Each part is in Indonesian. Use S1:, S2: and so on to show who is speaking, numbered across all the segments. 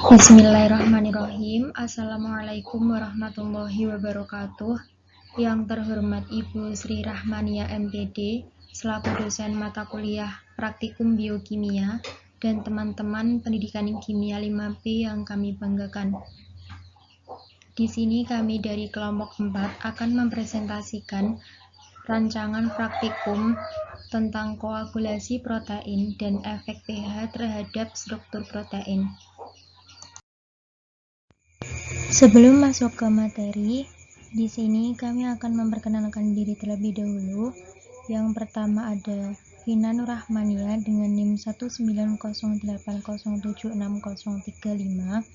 S1: Bismillahirrahmanirrahim. Assalamualaikum warahmatullahi wabarakatuh. Yang terhormat Ibu Sri Rahmania MPD selaku dosen mata kuliah Praktikum Biokimia dan teman-teman pendidikan kimia 5P yang kami banggakan. Di sini kami dari kelompok 4 akan mempresentasikan rancangan praktikum tentang koagulasi protein dan efek pH terhadap struktur protein. Sebelum masuk ke materi, di sini kami akan memperkenalkan diri terlebih dahulu. Yang pertama ada Vina Nurrahmania dengan NIM 19080760035.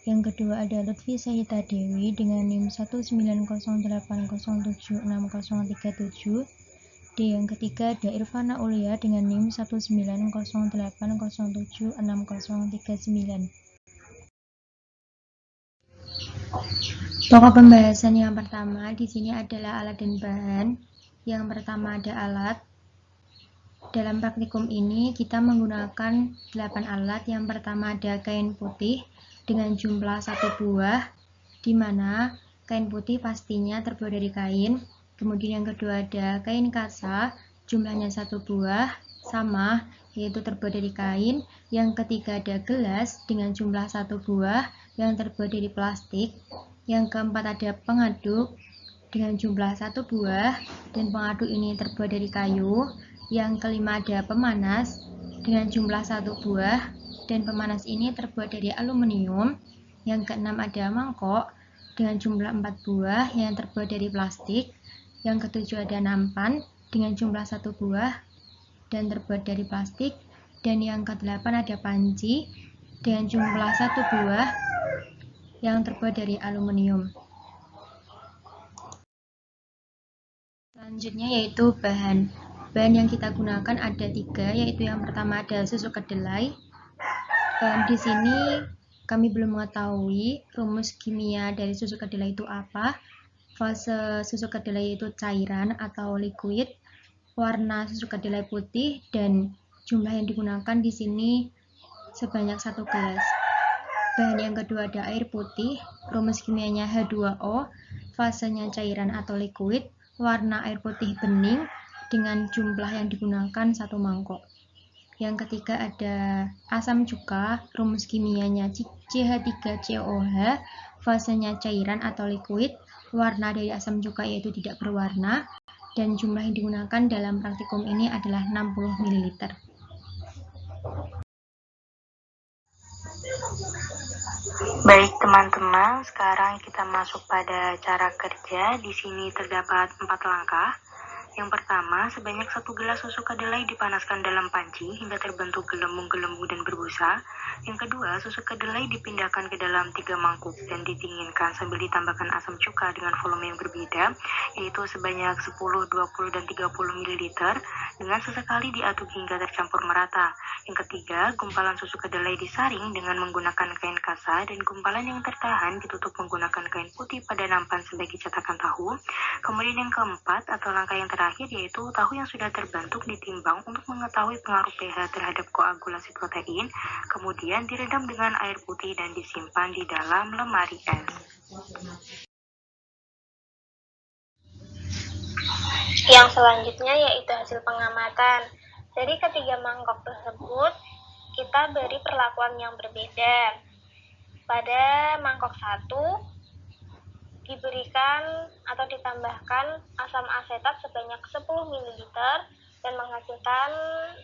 S1: Yang kedua ada Lutfi Sahita Dewi dengan NIM 19080760037. Yang ketiga ada Irfana Ulia dengan NIM 19080760039. Pokok pembahasan yang pertama di sini adalah alat dan bahan. Yang pertama ada alat. Dalam praktikum ini kita menggunakan 8 alat. Yang pertama ada kain putih dengan jumlah 1 buah, di mana kain putih pastinya terbuat dari kain. Kemudian yang kedua ada kain kasa, jumlahnya 1 buah, sama, yaitu terbuat dari kain. Yang ketiga ada gelas dengan jumlah 1 buah yang terbuat dari plastik. Yang keempat ada pengaduk dengan jumlah 1 buah dan pengaduk ini terbuat dari kayu. Yang kelima ada pemanas dengan jumlah 1 buah dan pemanas ini terbuat dari aluminium. Yang keenam ada mangkok dengan jumlah 4 buah yang terbuat dari plastik. Yang ketujuh ada nampan dengan jumlah 1 buah dan terbuat dari plastik. Dan yang kedelapan ada panci dengan jumlah 1 buah yang terbuat dari aluminium. Selanjutnya yaitu bahan. Bahan yang kita gunakan ada 3, yaitu yang pertama ada susu kedelai. Di sini kami belum mengetahui rumus kimia dari susu kedelai itu apa. Fase susu kedelai itu cairan atau liquid. Warna susu kedelai putih dan jumlah yang digunakan di sini sebanyak 1 gelas. Bahan yang kedua ada air putih, rumus kimianya H2O, fasenya cairan atau liquid, warna air putih bening dengan jumlah yang digunakan 1 mangkok. Yang ketiga ada asam cuka, rumus kimianya CH3COH, fasenya cairan atau liquid, warna dari asam cuka yaitu tidak berwarna, dan jumlah yang digunakan dalam praktikum ini adalah 60 ml.
S2: Baik teman-teman, sekarang kita masuk pada cara kerja. Di sini terdapat 4 langkah. Yang pertama, sebanyak 1 gelas susu kedelai dipanaskan dalam panci hingga terbentuk gelembung-gelembung dan berbusa. Yang kedua, susu kedelai dipindahkan ke dalam 3 mangkuk dan didinginkan sambil ditambahkan asam cuka dengan volume yang berbeda, yaitu sebanyak 10, 20, dan 30 ml dengan sesekali diaduk hingga tercampur merata. Yang ketiga, gumpalan susu kedelai disaring dengan menggunakan kain kasa dan gumpalan yang tertahan ditutup menggunakan kain putih pada nampan sebagai cetakan tahu. Kemudian yang keempat atau langkah yang terakhir yaitu tahu yang sudah terbentuk ditimbang untuk mengetahui pengaruh pH terhadap koagulasi protein, kemudian direndam dengan air putih dan disimpan di dalam lemari es.
S3: Yang selanjutnya yaitu hasil pengamatan. Dari ketiga mangkok tersebut, kita beri perlakuan yang berbeda. Pada mangkok 1, diberikan atau ditambahkan asam asetat sebanyak 10 ml dan menghasilkan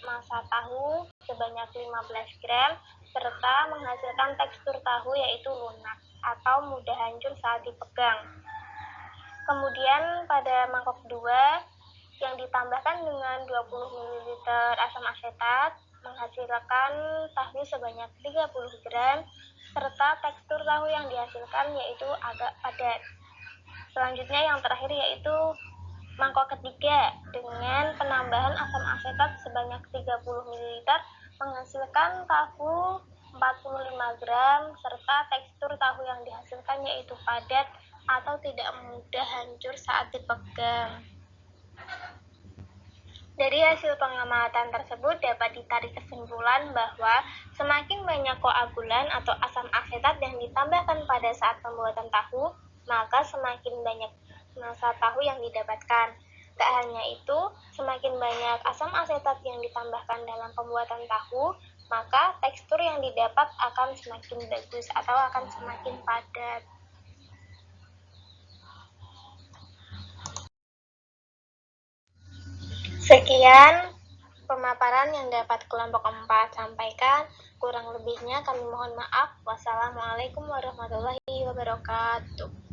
S3: massa tahu sebanyak 15 gram serta menghasilkan tekstur tahu yaitu lunak atau mudah hancur saat dipegang. Kemudian pada mangkok 2 yang ditambahkan dengan 20 ml asam asetat menghasilkan tahu sebanyak 30 gram serta tekstur tahu yang dihasilkan yaitu agak padat. Selanjutnya yang terakhir yaitu mangkok ketiga dengan penambahan asam asetat sebanyak 30 ml menghasilkan tahu 45 gram serta tekstur tahu yang dihasilkan yaitu padat atau tidak mudah hancur saat dipegang. Dari hasil pengamatan tersebut dapat ditarik kesimpulan bahwa semakin banyak koagulan atau asam asetat yang ditambahkan pada saat pembuatan tahu, maka semakin banyak massa tahu yang didapatkan. Tak hanya itu, semakin banyak asam asetat yang ditambahkan dalam pembuatan tahu, maka tekstur yang didapat akan semakin bagus atau akan semakin padat. Sekian pemaparan yang dapat kelompok 4 sampaikan. Kurang lebihnya kami mohon maaf. Wassalamualaikum warahmatullahi wabarakatuh.